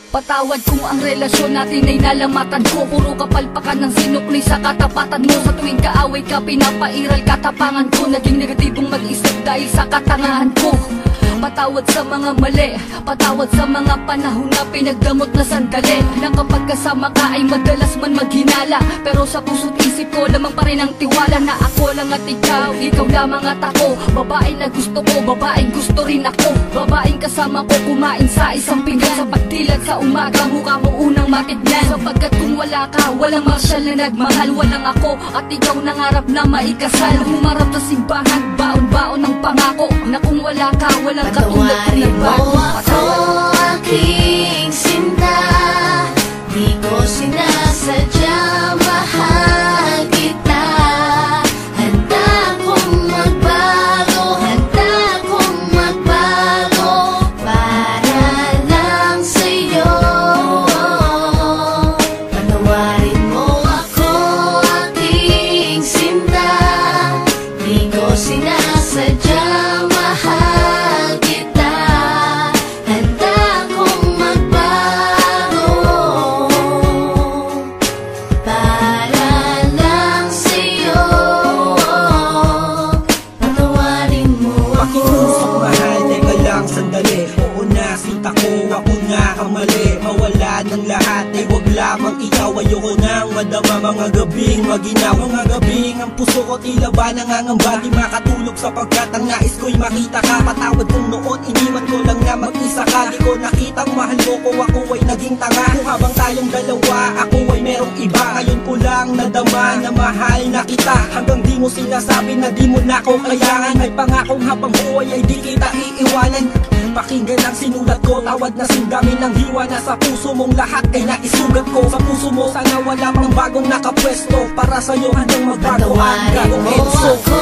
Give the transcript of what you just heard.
Patawad kung ang relasyon natin ay nalamatan ko. Puro kapalpakan ng sinukli sa katapatan mo. Sa tuwing kaaway ka, pinapairal katapangan ko. Naging negatibong mag-isip dahil sa katangahan ko. Patawad sa mga mali, patawad sa mga panahon na pinagdamot na sandali. Na kapag kasama ka ay madalas man maghinala, pero sa puso't isip ko lamang pa rin ang tiwala na ako lang at ikaw, ikaw lamang at ako. Babae na gusto ko, babaeng gusto rin ako. Babaeng kasama ko kumain sa isang pinggan. Sa pagdilat sa umaga, mukha mo unang matignan. Sapagkat kung wala ka, walang marsyal na nagmahal. Walang ako at ikaw nangarap na maikasal. Humarap sa simbahan, baon-baon ng pangako na kung wala ka, walang patawarin mo ako, aking sinta. Di ko sinasadya, mahal kita. Handa kong magbago, handa kong magbago para lang sa'yo. Patawarin mo ako, aking sinta. Di ko sinasadya, mahal kita. Handa kong magbago para lang sa'yo. Patawarin mo ako. Pakiusap mahal, teka lang sandali. Oo na, sinta ko, ako na ang mali. Mawala ng lahat, ay wag lamang ikaw. Ayoko nang madama mga gabing maginaw. Mga gabing ang puso ko tila ba nangangamba. Di makatulog sapagkat ang nais ko'y makita ka. Patawad kung noon, iniwan ko lang na mag-isa ka. Di ko nakitang mahal mo ko, ako ay naging tanga. Kung habang tayong dalawa, ako ay merong iba. Ngayon ko lang nadama na mahal na kita. Hanggang di mo sinasabi na di mo na ko kailangan. May pangakong habang buhay ay di kita iiwanan. Pakinggan ang sinulat ko, tawad na singgamin ng hiwa. Na sa puso mong lahat ay naisugat ko. Sa puso mo sana wala pang bagong nakapwesto. Para sa'yo handang magbago ang Patawarin gagong mo Enzo. ako,